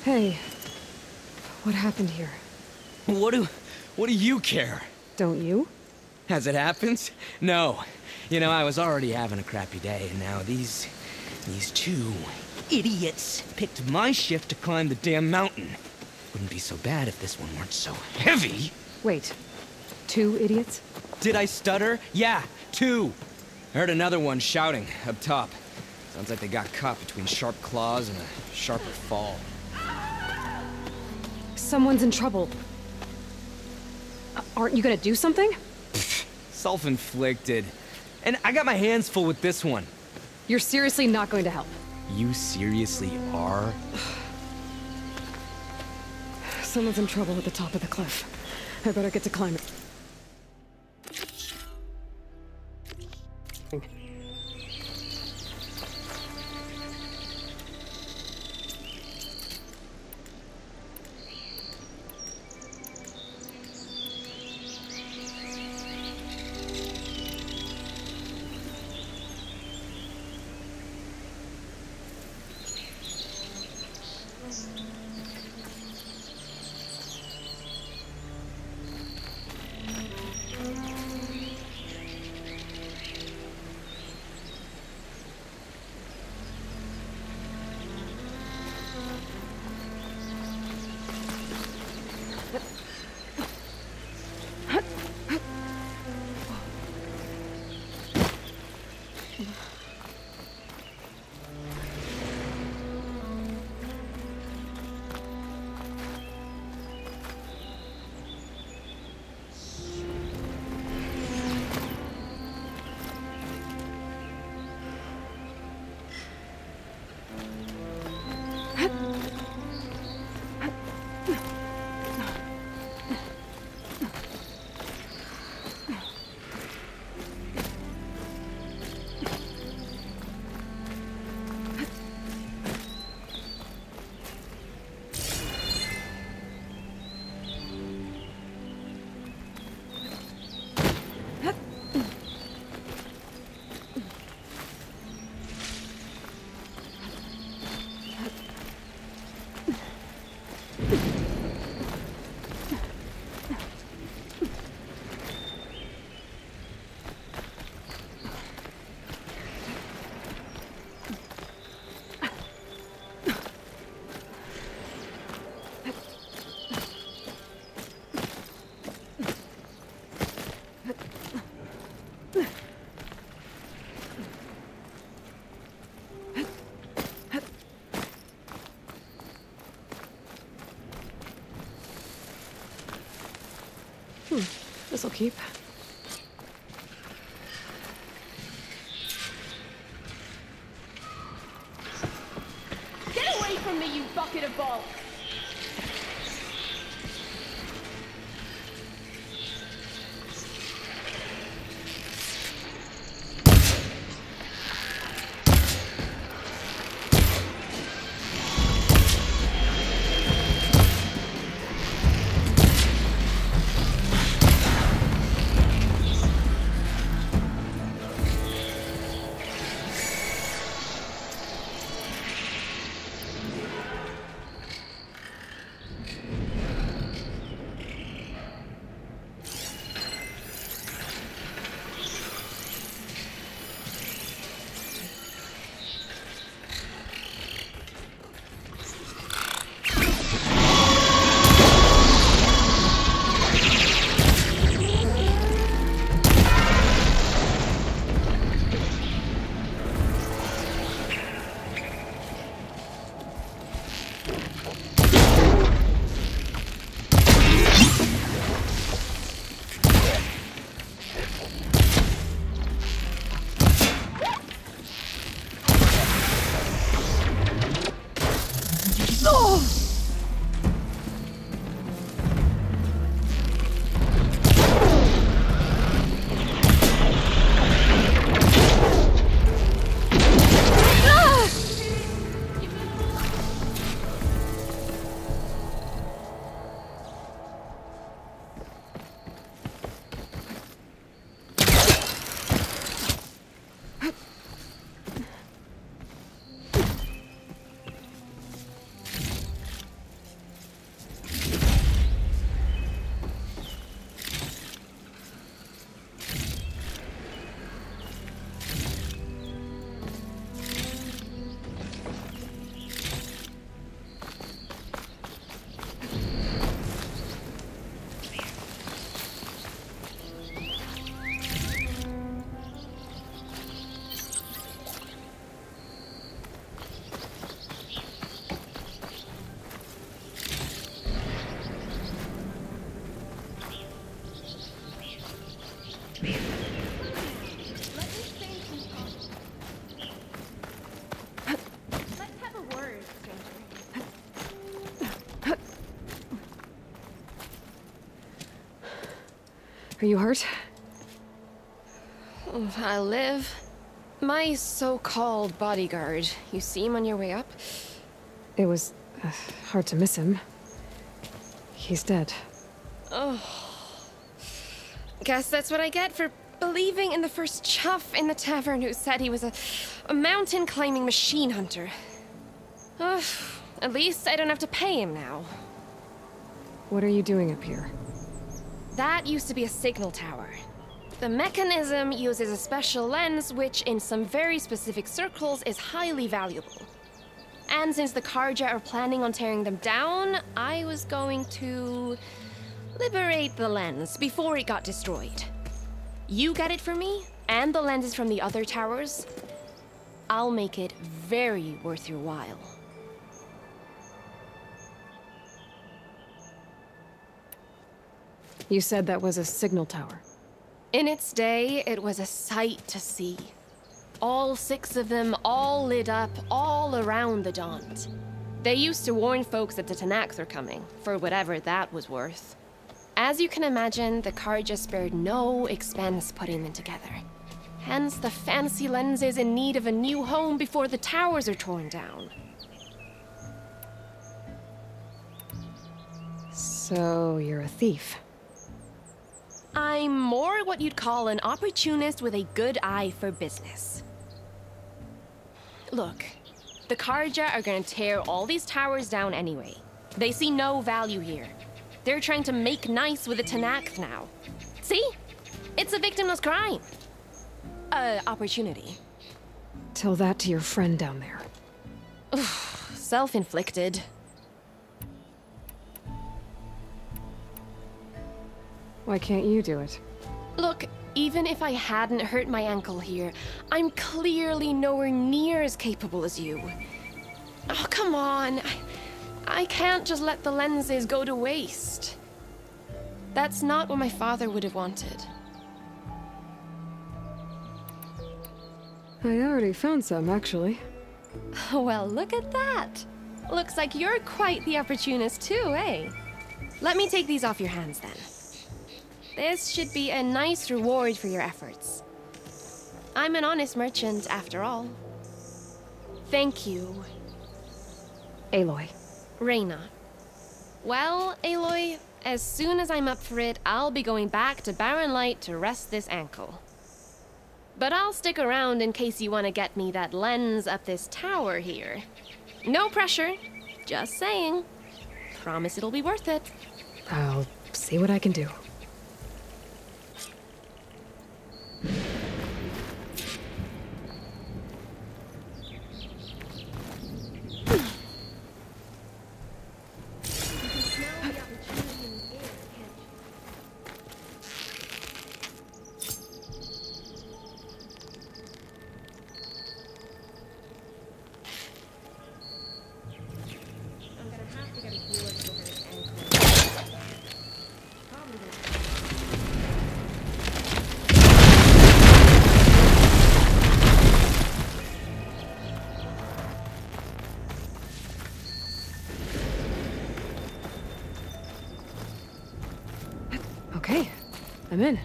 Hey, what happened here? What do you care? Don't you? As it happens? No. You know, I was already having a crappy day, and now these two idiots picked my shift to climb the damn mountain. Wouldn't be so bad if this one weren't so heavy. Wait, 2 idiots? Did I stutter? Yeah, 2. I heard another one shouting up top. Sounds like they got caught between sharp claws and a sharper fall. Someone's in trouble. Aren't you gonna do something? Self-inflicted. And I got my hands full with this one. You're seriously not going to help? You seriously are? Someone's in trouble at the top of the cliff. I better get to climbing. This'll keep. Get away from me, you bucket of balls! Are you hurt? I live. My so-called bodyguard. You see him on your way up? It was hard to miss him. He's dead. Oh. Guess that's what I get for believing in the first chuff in the tavern who said he was a mountain-climbing machine hunter. At least I don't have to pay him now. What are you doing up here? That used to be a signal tower. The mechanism uses a special lens which, in some very specific circles, is highly valuable. And since the Carja are planning on tearing them down, I was going to liberate the lens before it got destroyed. You get it for me, and the lenses from the other towers. I'll make it very worth your while. You said that was a signal tower. In its day, it was a sight to see. All 6 of them, all lit up, all around the Daunt. They used to warn folks that the Tanakhs were coming, for whatever that was worth. As you can imagine, the Carja spared no expense putting them together. Hence the fancy lenses in need of a new home before the towers are torn down. So, you're a thief. I'm more what you'd call an opportunist with a good eye for business. Look, the Carja are gonna tear all these towers down anyway. They see no value here. They're trying to make nice with the Tanakh now. See? It's a victimless crime. Opportunity. Tell that to your friend down there. Self-inflicted. Why can't you do it? Look, even if I hadn't hurt my ankle here, I'm clearly nowhere near as capable as you. Oh, come on. I can't just let the lenses go to waste. That's not what my father would have wanted. I already found some, actually. Well, look at that. Looks like you're quite the opportunist too, eh? Let me take these off your hands then. This should be a nice reward for your efforts. I'm an honest merchant, after all. Thank you. Aloy. Reyna. Well, Aloy, as soon as I'm up for it, I'll be going back to Barren Light to rest this ankle. But I'll stick around in case you want to get me that lens up this tower here. No pressure, just saying. Promise it'll be worth it. I'll see what I can do. Okay, I'm in.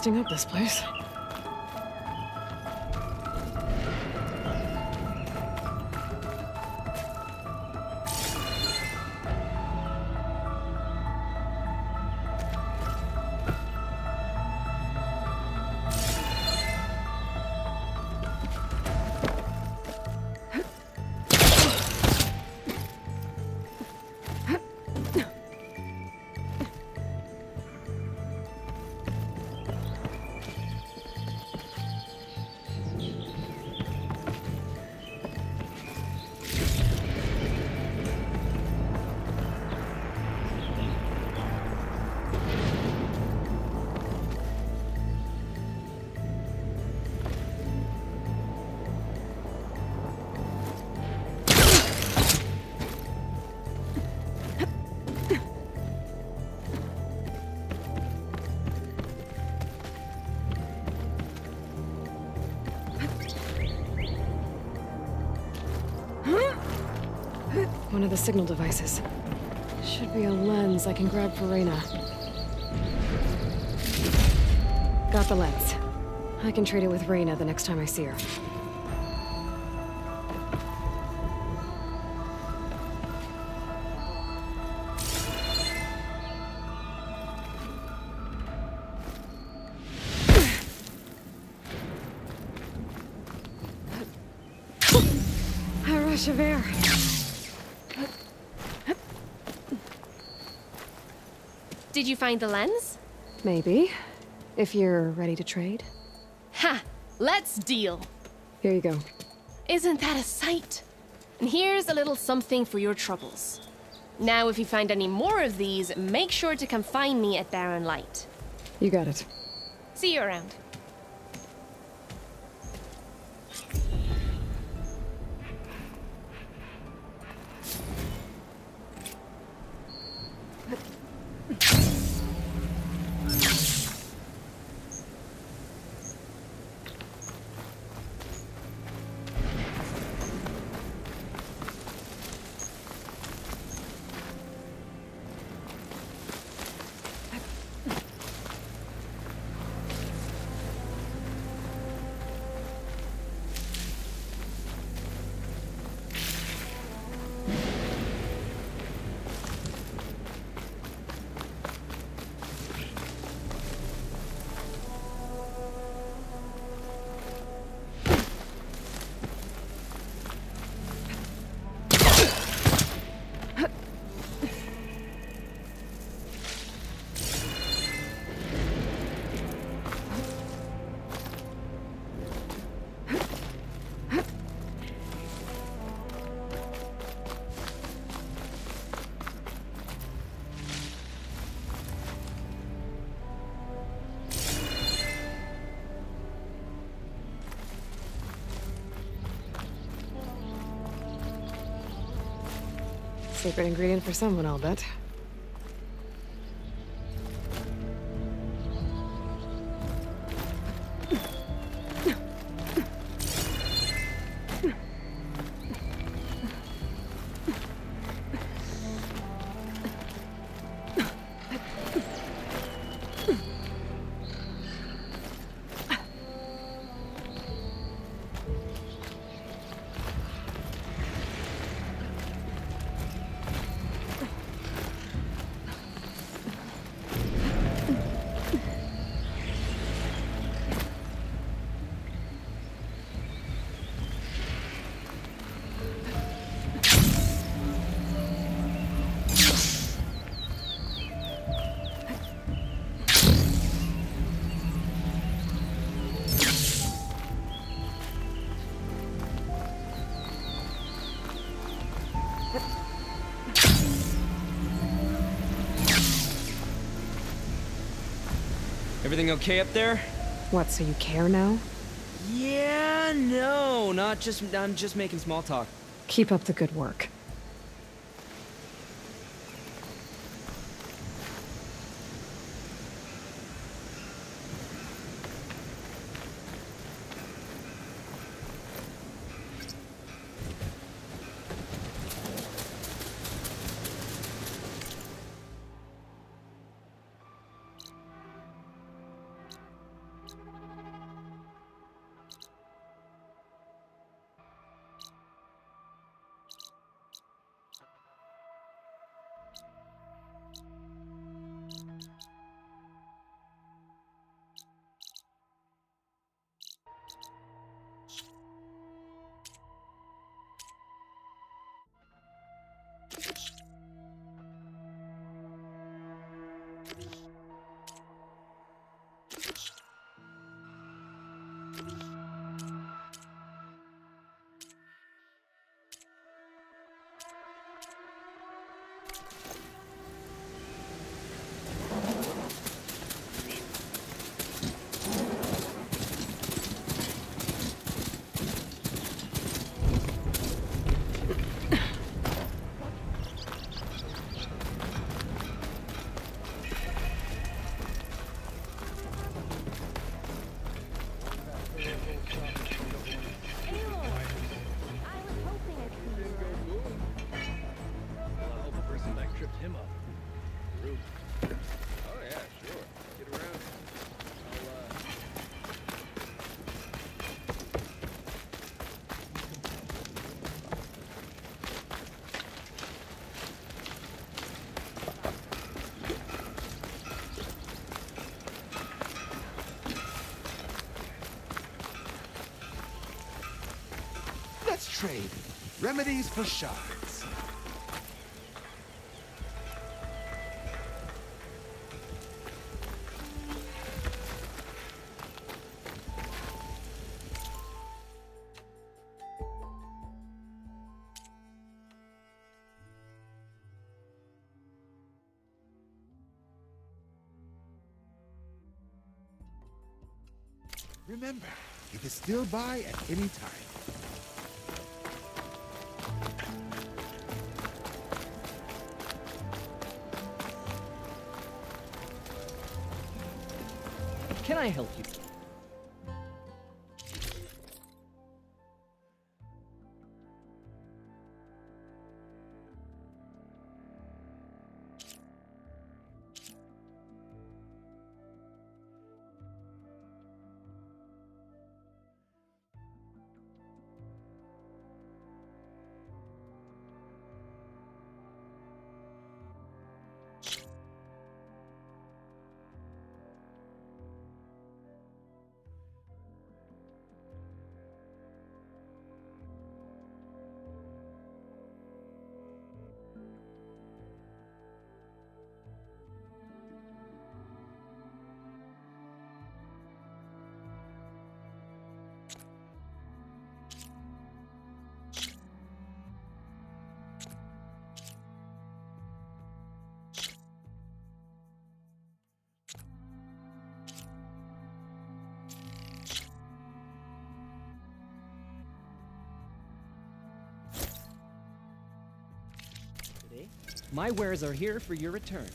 busting up this place. One of the signal devices. Should be a lens I can grab for Reyna. Got the lens. I can trade it with Reyna the next time I see her. A rush of air. Did you find the lens? Maybe. If you're ready to trade. Ha! Let's deal. Here you go. Isn't that a sight? And here's a little something for your troubles. Now, if you find any more of these, make sure to come find me at Barren Light. You got it. See you around. Secret ingredient for someone, I'll bet. Everything okay up there? What, so you care now? Yeah, no, I'm just making small talk. Keep up the good work. Let's trade remedies for shards. Remember, you can still buy at any time. Can I help you? My wares are here for your return.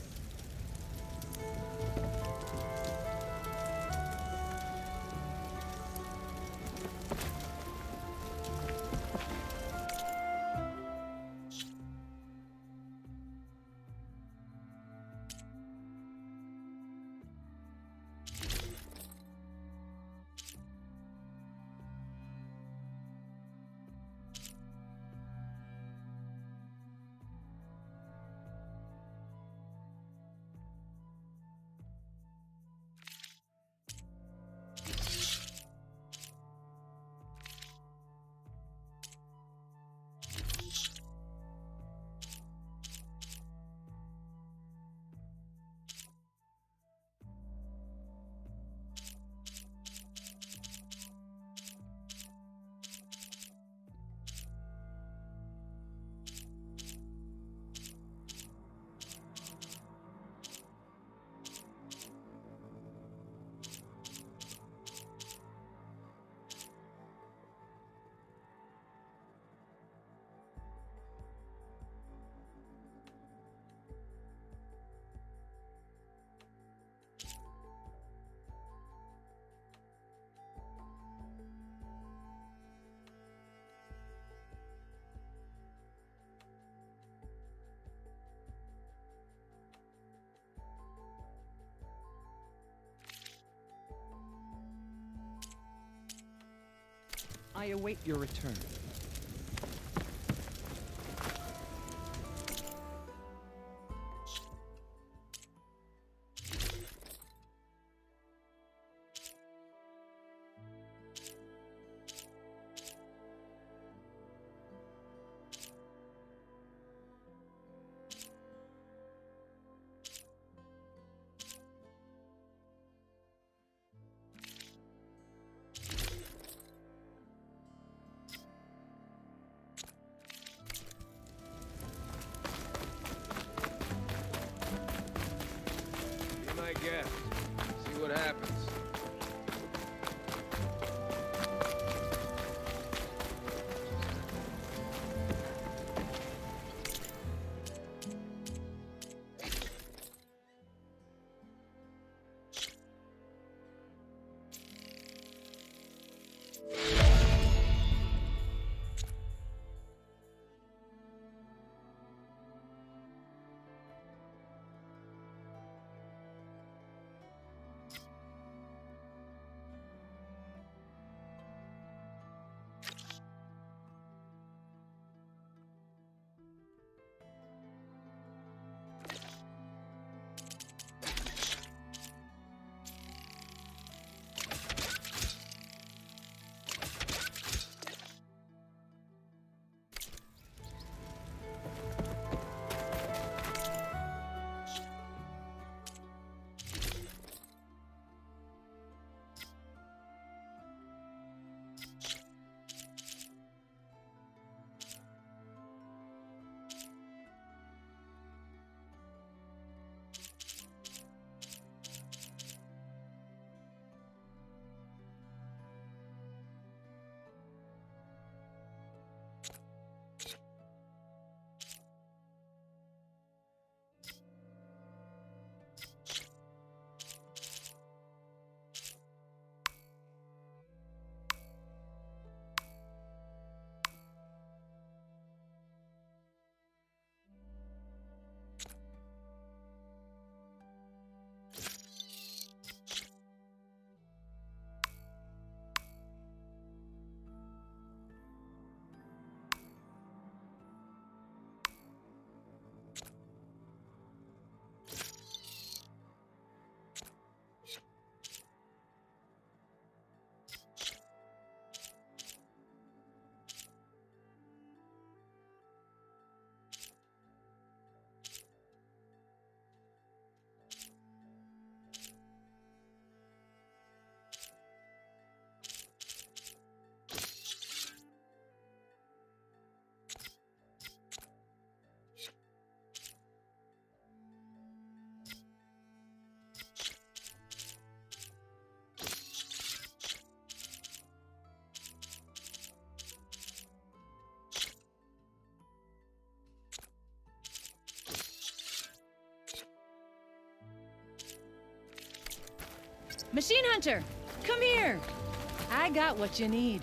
I await your return. Machine Hunter, come here. I got what you need.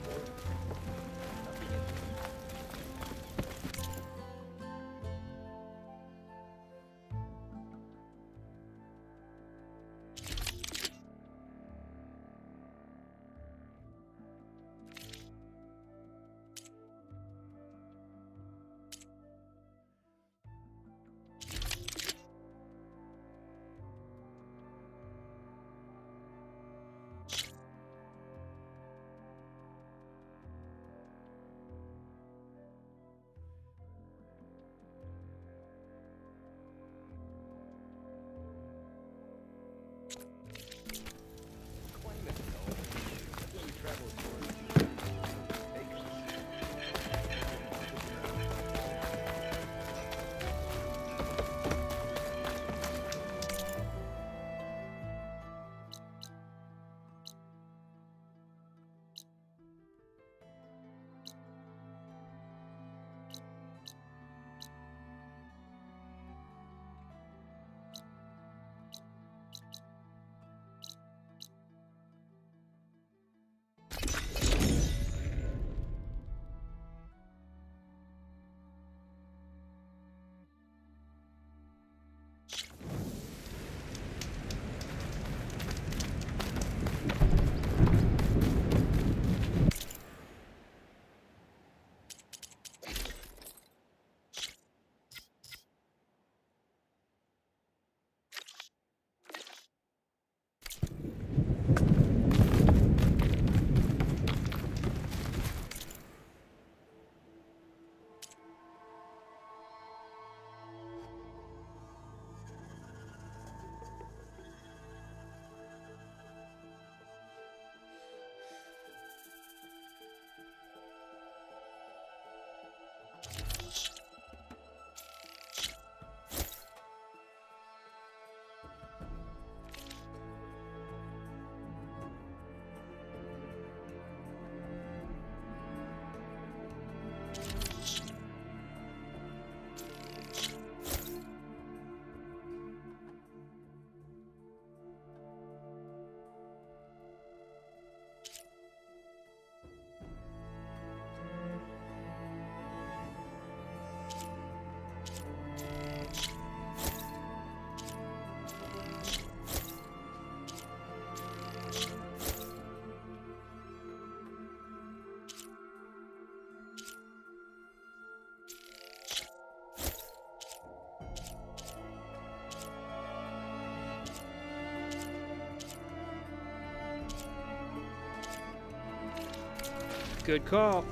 Good call.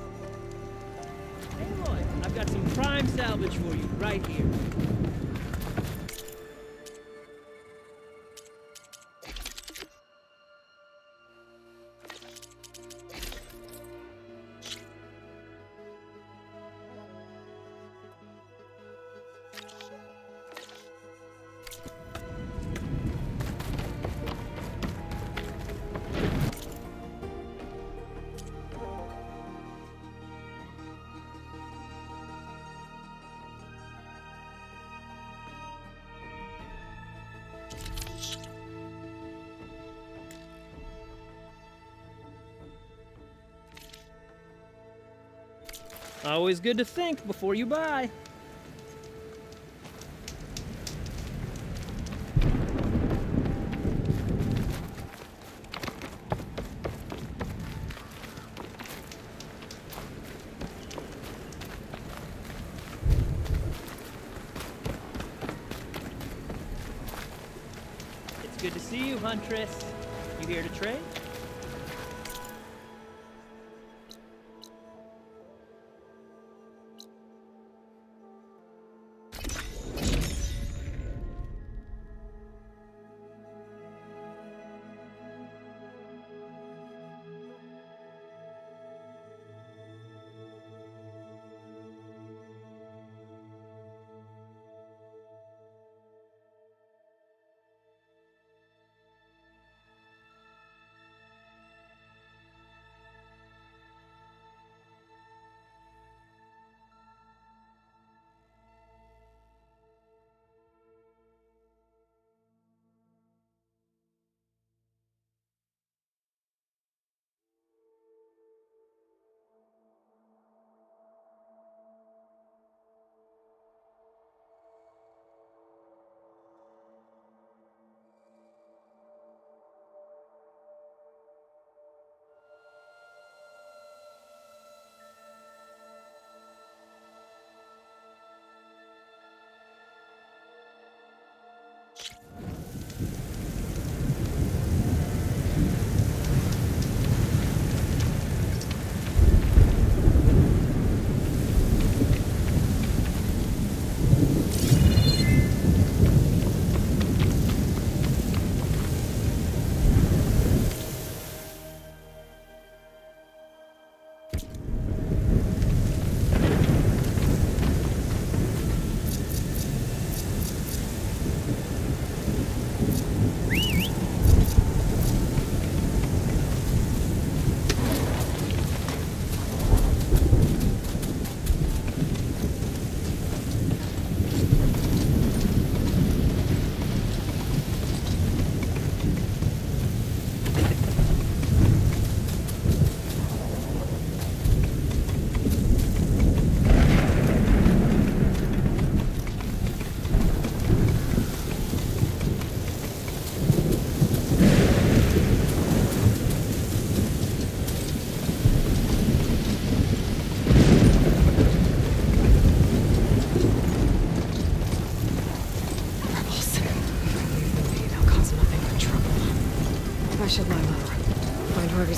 Hey, Aloy, I've got some prime salvage for you right here. Always good to think before you buy. It's good to see you, Huntress. You here to trade?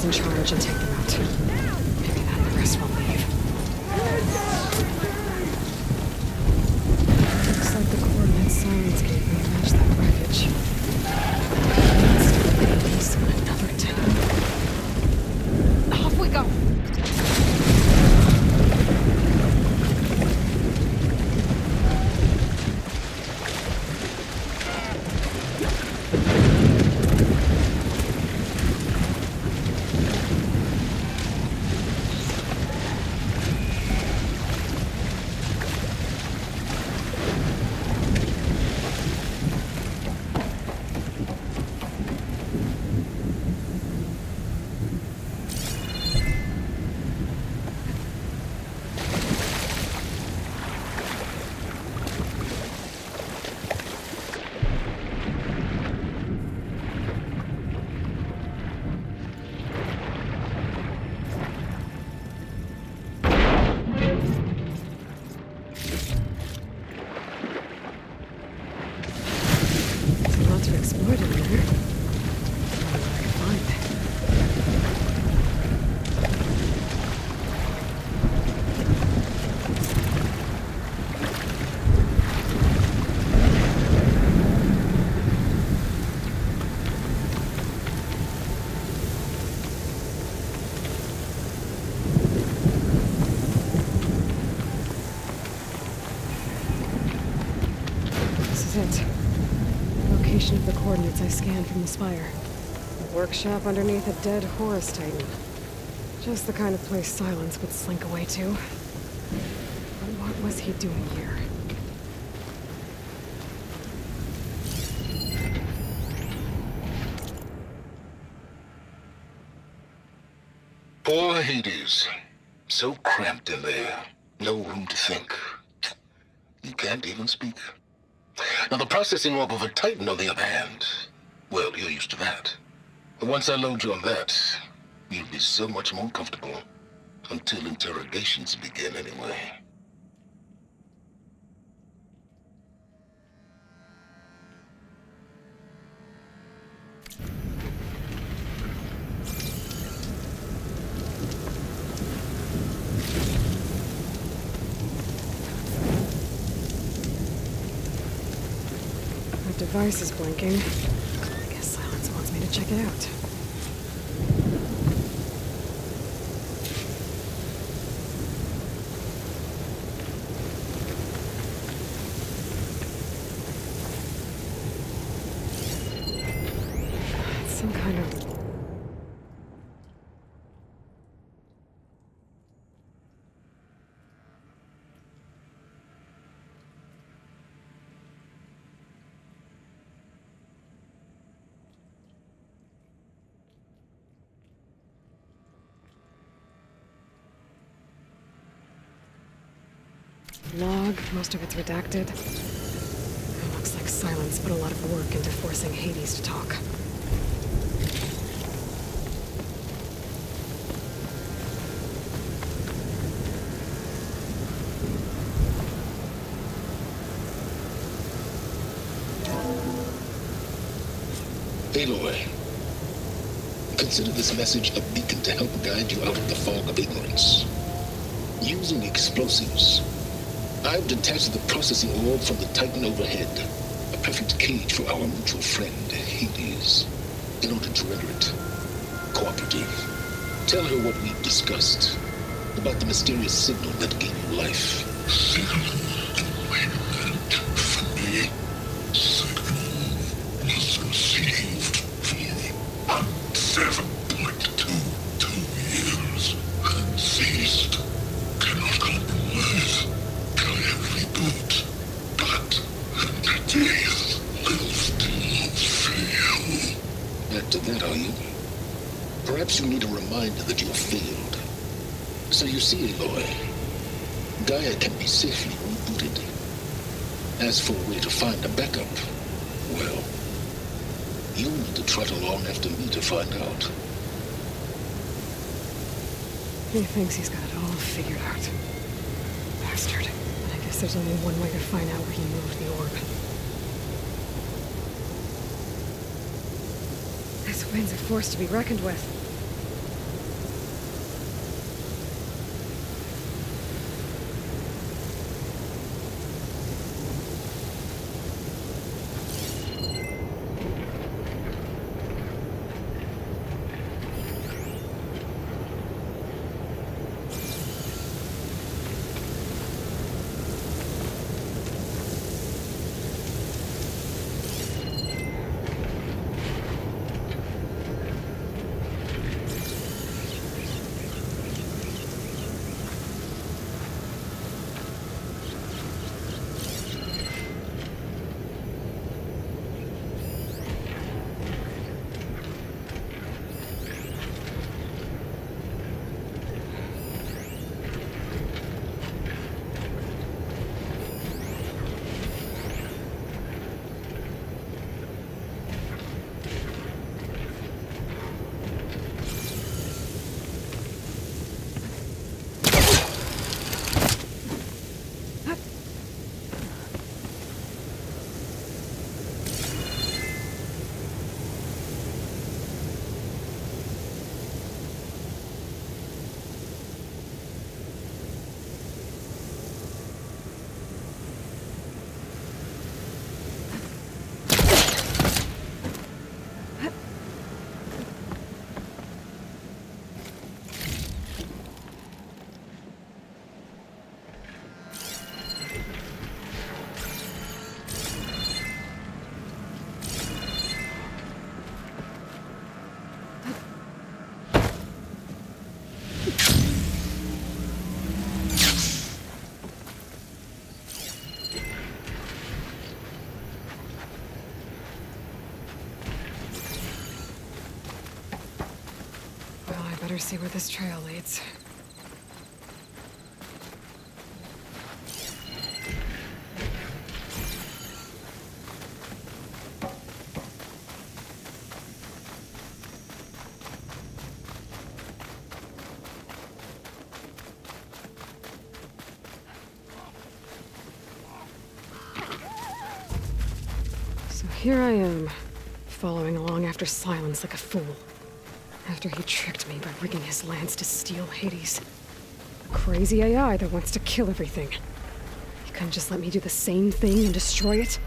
in charge and take them out. Maybe then the rest will leave. Looks like the coordinates Silence gave me match that wreckage. It's another town. Off we go! Of the coordinates I scanned from the spire. A workshop underneath a dead Horus Titan. Just the kind of place Silence would slink away to. But what was he doing here? Poor Hades. So cramped in there. No room to think. You can't even speak. Now, the processing orb of a Titan, on the other hand, well, you're used to that. But once I load you on that, you'll be so much more comfortable. Until interrogations begin, anyway. Device is blinking. I guess Silence wants me to check it out. It's some kind of... log, most of it's redacted. It looks like Silence put a lot of work into forcing Hades to talk. Aloy, consider this message a beacon to help guide you out of the fog of ignorance. Using explosives, I've detached the processing orb from the Titan overhead, a perfect cage for our mutual friend, Hades, in order to render it cooperative. Tell her what we've discussed about the mysterious signal that gave you life. Signal awaited for me. Signal was received for 7.22 years and ceased. Cannot compromise. Cannot reboot. But the days will still fail. Back to that, are you? Perhaps you need a reminder that you have failed. So you see, Aloy, Gaia can be safely rebooted. As for a way to find a backup, well, you'll need to trot along after me to find out. He thinks he's got it all figured out. Bastard. But I guess there's only one way to find out where he moved the orb. This wind's a force to be reckoned with. better see where this trail leads. So here I am, following along after Silence like a fool. After he tricked me by rigging his lance to steal Hades. A crazy AI that wants to kill everything. He couldn't just let me do the same thing and destroy it?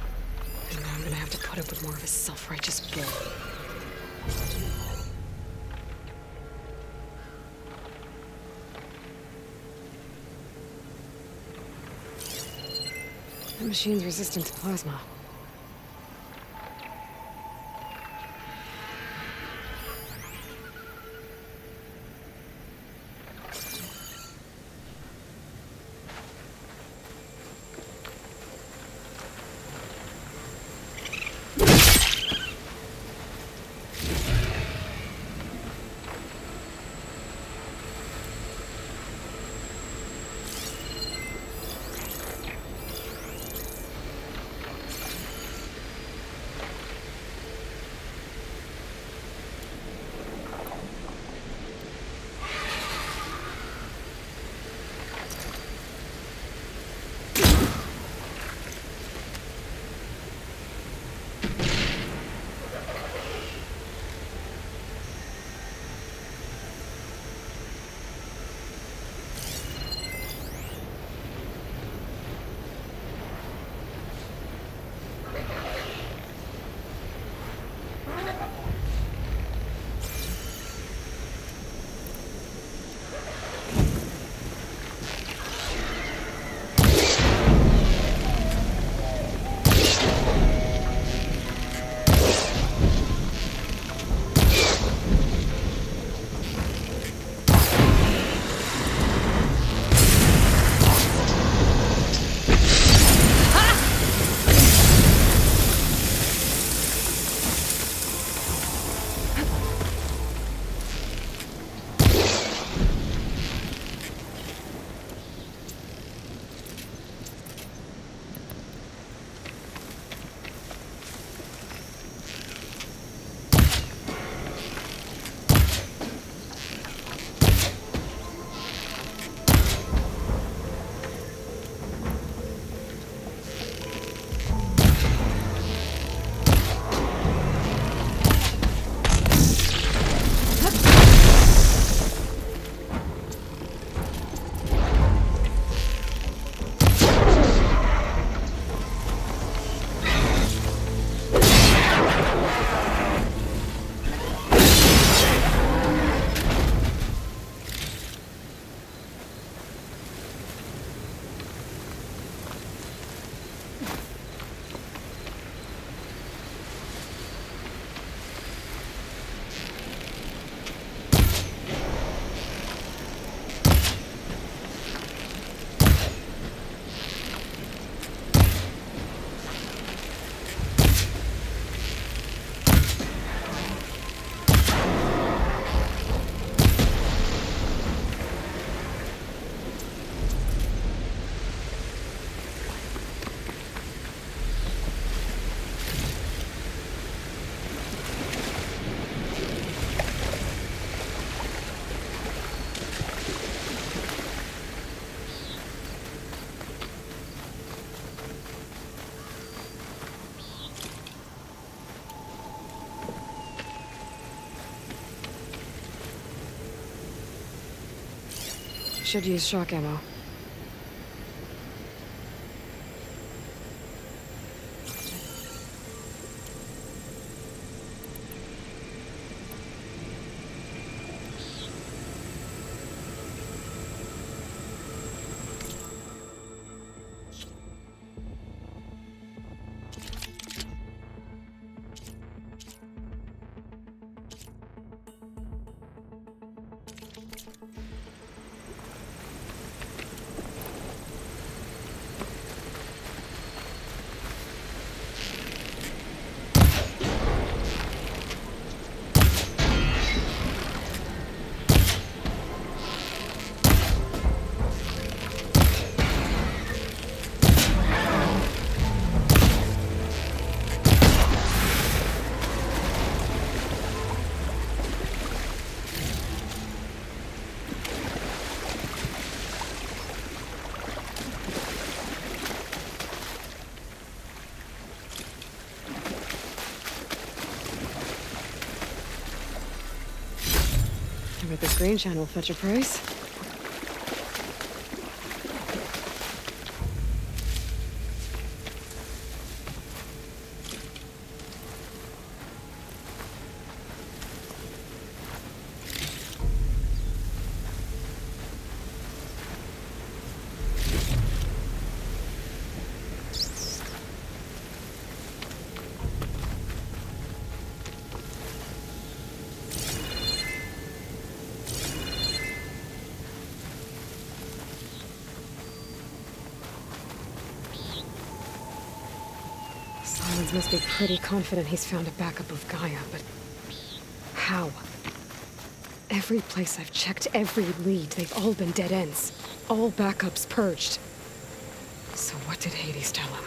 And now I'm gonna have to put up with more of his self-righteous bull. The machine's resistant to plasma. Should use shock ammo. screen shine will fetch a price. Silence must be pretty confident he's found a backup of Gaia, but how? Every place I've checked, every lead, they've all been dead ends. All backups purged. So what did Hades tell him?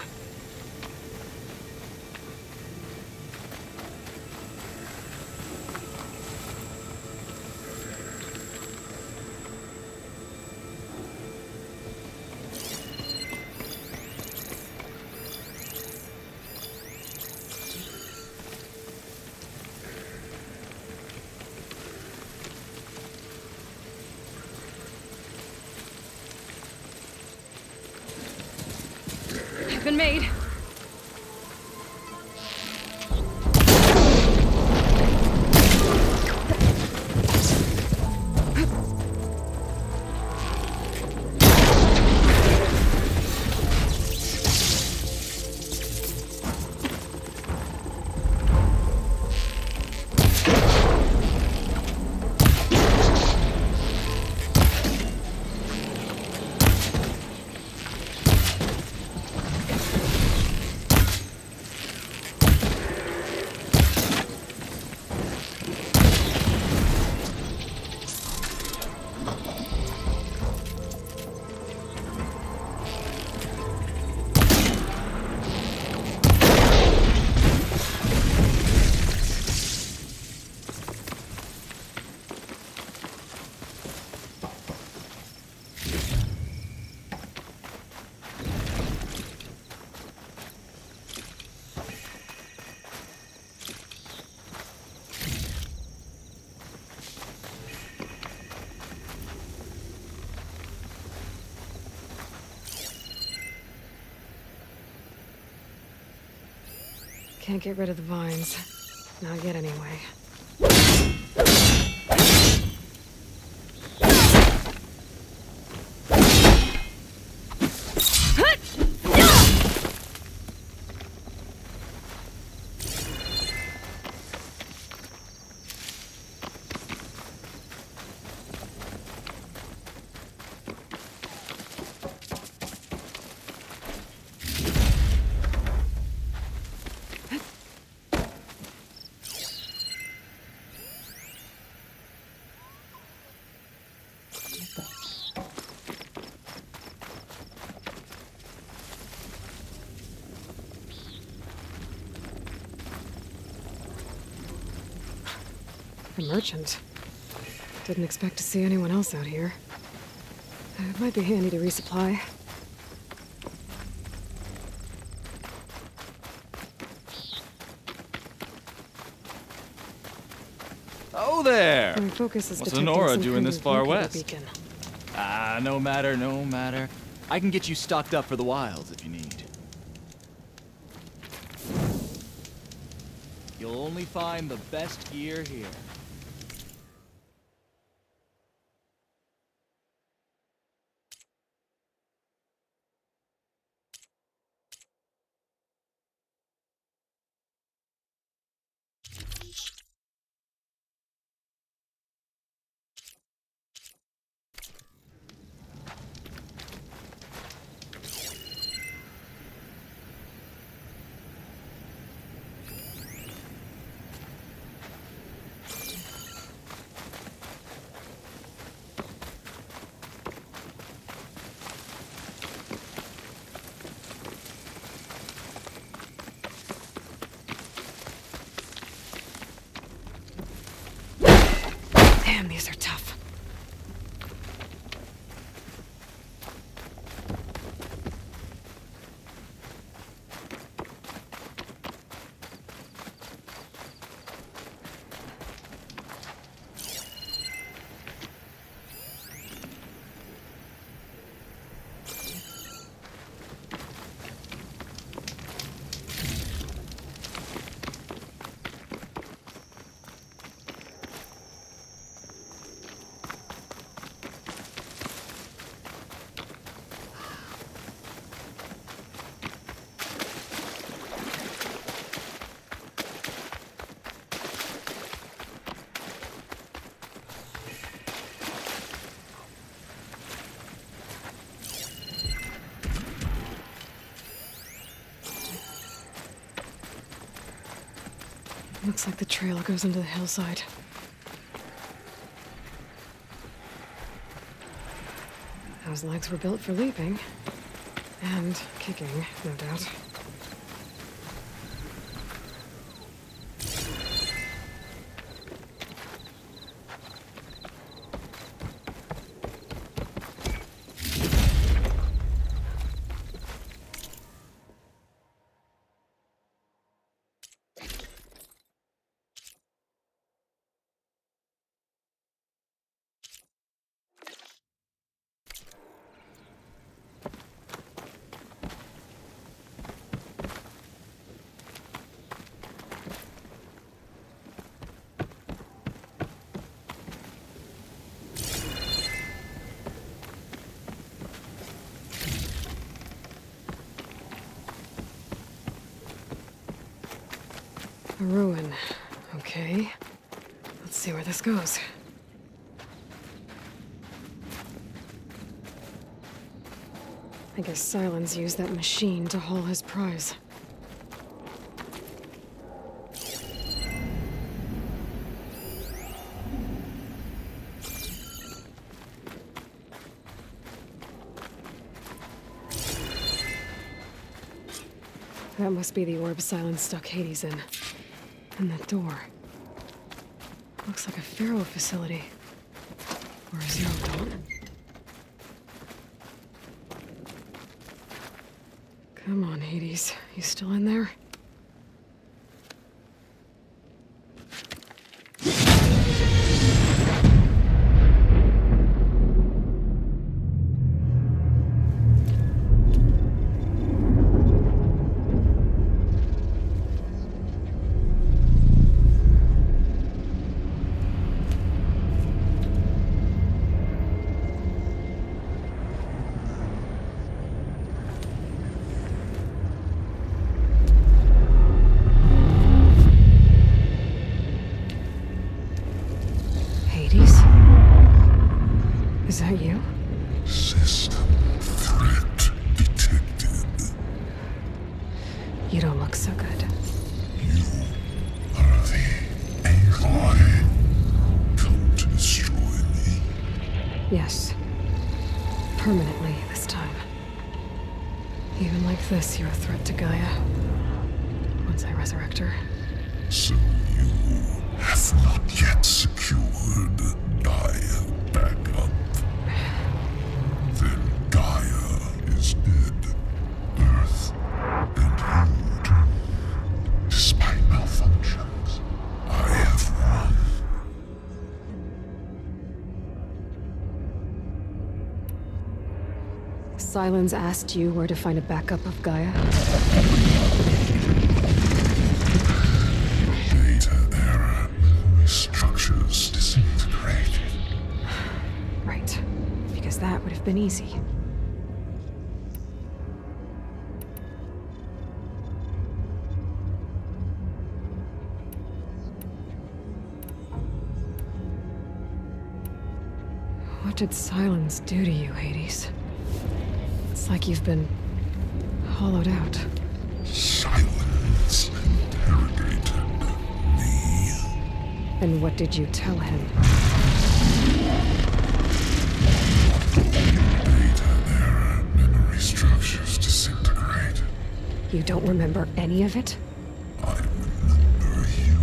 Been made. Can't get rid of the vines. Not yet, anyway. A merchant. Didn't expect to see anyone else out here. It might be handy to resupply. Oh there! My focus is What's detecting Sonora some doing kind this of far locator west? beacon. Ah, no matter, no matter. I can get you stocked up for the wilds if you need. You'll only find the best gear here. Damn, these are tough. Looks like the trail goes into the hillside. Those legs were built for leaping. And kicking, no doubt. A ruin. Okay. Let's see where this goes. I guess Silence used that machine to haul his prize. That must be the orb Silence stuck Hades in. And that door. Looks like a Pharaoh facility. Or a Zero Dawn. Come on, Hades. You still in there? Is that you? System threat detected. You don't look so good. You are the Aloy. Come to destroy me. Yes. Permanently this time. Even like this, you're a threat to Gaia. Once I resurrect her. So you have not yet secured Gaia back up. Then Gaia is dead. Earth and you, despite malfunctions, I have won. Silence asked you where to find a backup of Gaia? Data error. Memory structures disintegrated. Right. Because that would have been easy. What did Silence do to you, Hades? It's like you've been hollowed out. Silence interrogated me. And what did you tell him? Data error. Memory structures disintegrate. You don't remember any of it? I remember you.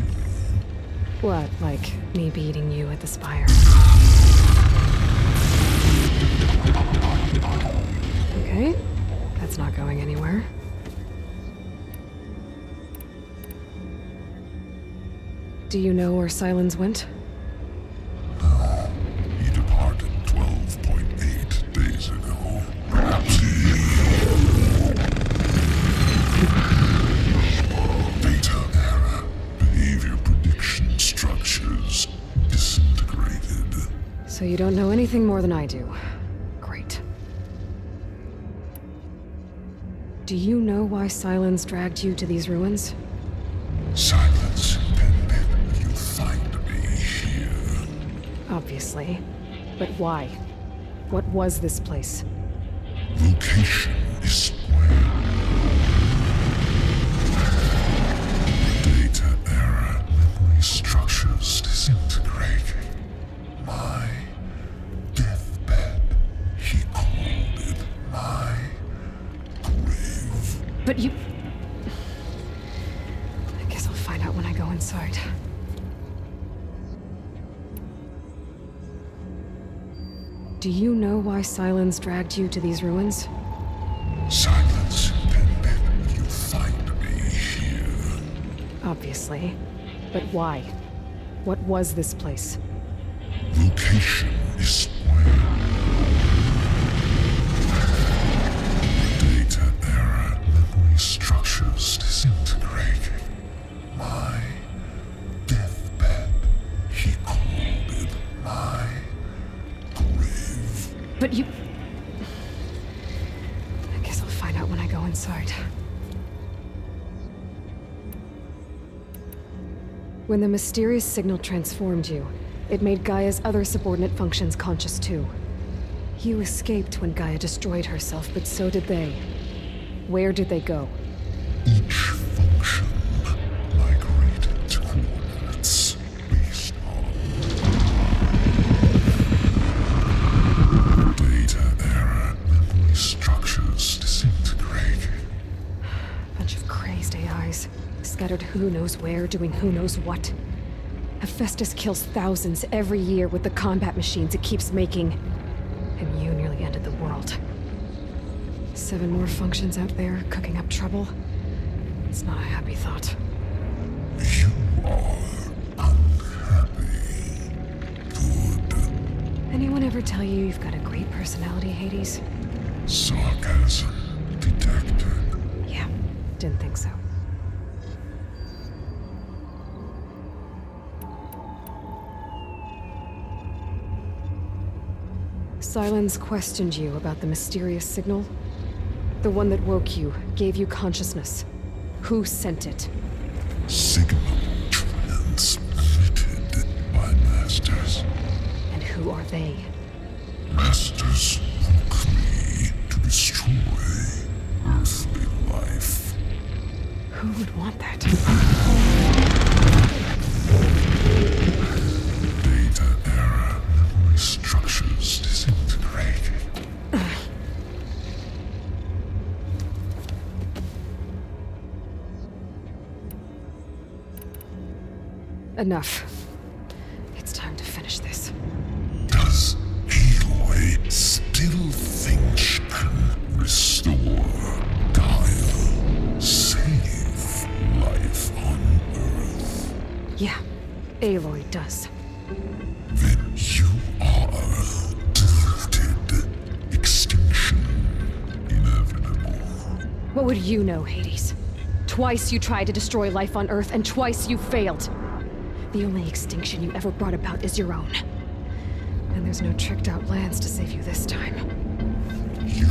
What, like me beating you at the spire? Okay, that's not going anywhere. Do you know where Silence went? No. He departed 12.8 days ago. Perhaps Data error. Behavior prediction structures disintegrated. So you don't know anything more than I do. Great. Do you know why Silence dragged you to these ruins? Silence intended you find me here. Obviously. But why? What was this place? Location is where data error structures disintegrating. My deathbed, he called it my grave. But you... I guess I'll find out when I go inside. Do you know why Silence dragged you to these ruins? Silence intended you find me here. Obviously. But why? What was this place? Location is where data error, memory structures disintegrating. My deathbed, he called it my grave. But you... I guess I'll find out when I go inside. When the mysterious signal transformed you, it made Gaia's other subordinate functions conscious too. You escaped when Gaia destroyed herself, but so did they. Where did they go? Each function migrated to coordinates based on data error, memory structures disintegrating. Bunch of crazed AIs, scattered who knows where, doing who knows what. Hephaestus kills thousands every year with the combat machines it keeps making. And you nearly ended the world. 7 more functions out there, cooking up trouble. It's not a happy thought. You are unhappy. Good. Anyone ever tell you you've got a great personality, Hades? Sarcasm detected. Yeah, didn't think so. Silence questioned you about the mysterious signal. The one that woke you, gave you consciousness. Who sent it? Signal transmitted by masters. And who are they? Masters woke me to destroy earthly life. Who would want that? Data error, memory structures disintegrating. Enough. It's time to finish this. Does Aloy still think she can restore Gaia? Save life on Earth? Yeah, Aloy does. Then you are deleted. Extinction inevitable. What would you know, Hades? Twice you tried to destroy life on Earth, and twice you failed. The only extinction you ever brought about is your own. And there's no tricked-out lands to save you this time. You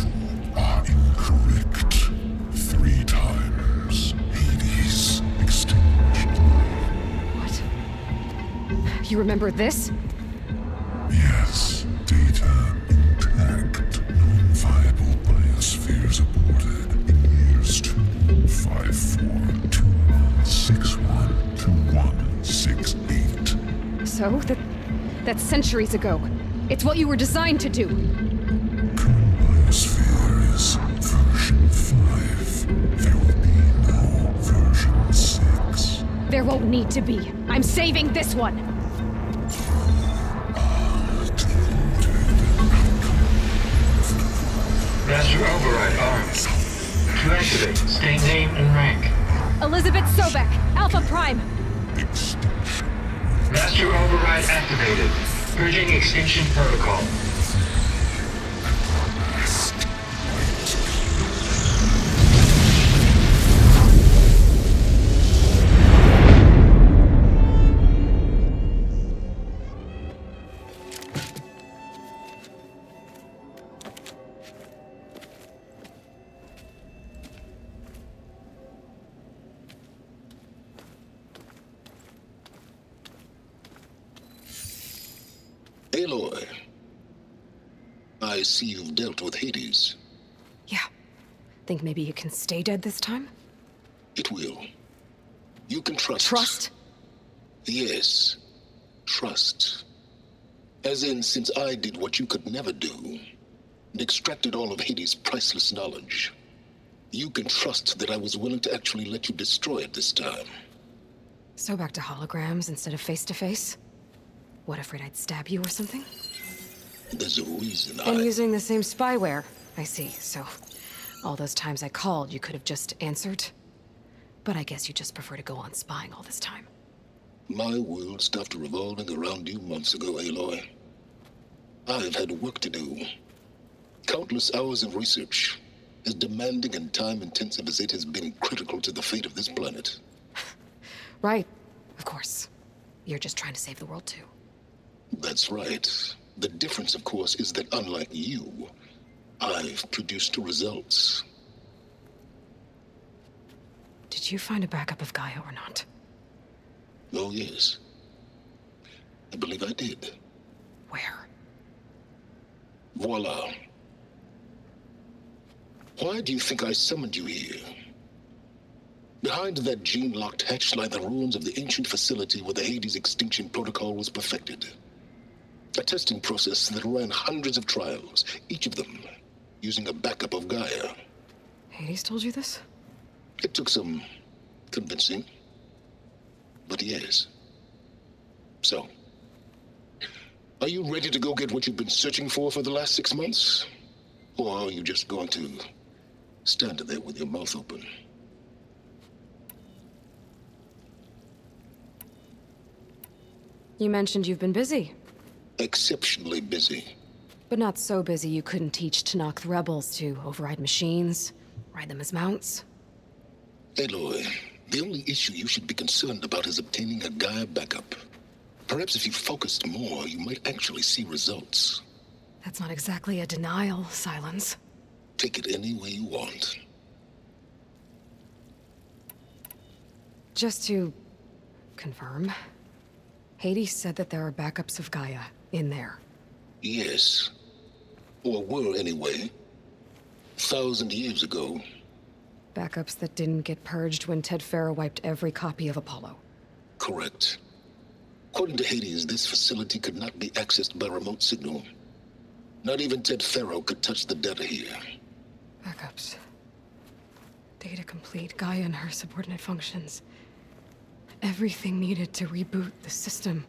are incorrect. 3 times. Hades extinguished. What? You remember this? Yes. Data intact. Non-viable biospheres aborted in years 254, 2161, 2168. So, that's centuries ago. It's what you were designed to do. Current biosphere is version 5. There will be no version 6. There won't need to be. I'm saving this one. Master override armed. To activate, state name and rank. Elizabeth Sobek, Alpha Prime. Extinction. Master override activated. Purging extinction protocol. Aloy, I see you've dealt with Hades. Yeah. Think maybe you can stay dead this time? It will. You can trust. Trust? Yes. Trust. As in, since I did what you could never do, and extracted all of Hades' priceless knowledge, you can trust that I was willing to actually let you destroy it this time. So back to holograms instead of face-to-face? What, afraid I'd stab you or something? There's a reason And using the same spyware. I see, so all those times I called, you could have just answered? But I guess you just prefer to go on spying all this time. My world stopped revolving around you months ago, Aloy. I've had work to do. Countless hours of research, as demanding and time-intensive as it has been critical to the fate of this planet. Right, of course. You're just trying to save the world too. That's right. The difference, of course, is that unlike you, I've produced results. Did you find a backup of Gaia or not? Oh, yes. I believe I did. Where? Voila. Why do you think I summoned you here? Behind that gene-locked hatch lie the ruins of the ancient facility where the Hades extinction protocol was perfected. A testing process that ran hundreds of trials, each of them using a backup of Gaia. Hades told you this? It took some convincing, but yes. So, are you ready to go get what you've been searching for the last 6 months? Or are you just going to stand there with your mouth open? You mentioned you've been busy. Exceptionally busy. But not so busy you couldn't teach Tanakh the rebels to override machines, ride them as mounts. Aloy, the only issue you should be concerned about is obtaining a Gaia backup. Perhaps if you focused more, you might actually see results. That's not exactly a denial, Silence. Take it any way you want. Just to confirm, Hades said that there are backups of Gaia in there. Yes. Or were, anyway. 1,000 years ago. Backups that didn't get purged when Ted Farrow wiped every copy of Apollo. Correct. According to Hades, this facility could not be accessed by remote signal. Not even Ted Farrow could touch the data here. Backups. Data complete, Gaia and her subordinate functions. Everything needed to reboot the system.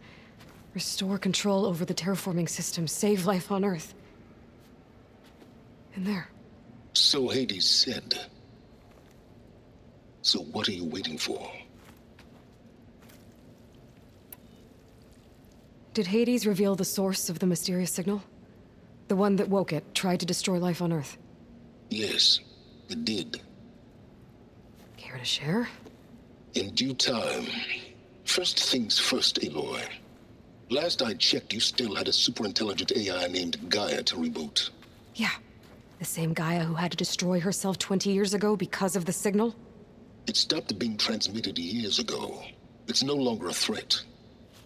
Restore control over the terraforming system, save life on Earth. In there. So Hades said. So what are you waiting for? Did Hades reveal the source of the mysterious signal? The one that woke it, tried to destroy life on Earth? Yes, it did. Care to share? In due time. First things first, Aloy. Last I checked, you still had a superintelligent AI named Gaia to reboot. Yeah. The same Gaia who had to destroy herself 20 years ago because of the signal? It stopped being transmitted years ago. It's no longer a threat.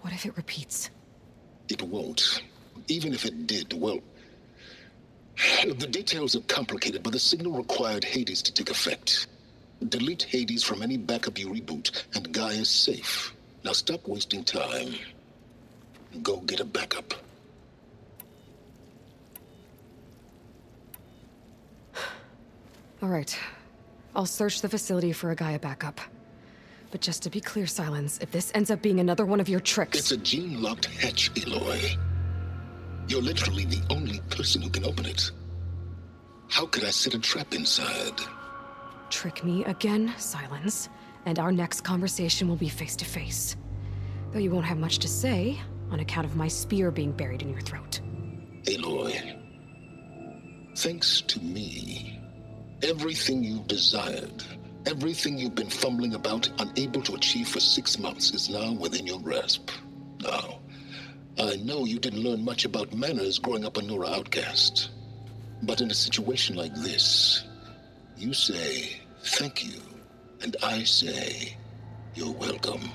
What if it repeats? It won't. Even if it did, well... The details are complicated, but the signal required Hades to take effect. Delete Hades from any backup you reboot, and Gaia's safe. Now stop wasting time. Go get a backup. All right. I'll search the facility for a Gaia backup. But just to be clear, Silence, if this ends up being another one of your tricks... It's a gene-locked hatch, Aloy. You're literally the only person who can open it. How could I set a trap inside? Trick me again, Silence, and our next conversation will be face-to-face. Though you won't have much to say, on account of my spear being buried in your throat. Aloy, thanks to me, everything you've desired, everything you've been fumbling about, unable to achieve for 6 months, is now within your grasp. Now, I know you didn't learn much about manners growing up a Nora outcast. But in a situation like this, you say, thank you, and I say, you're welcome.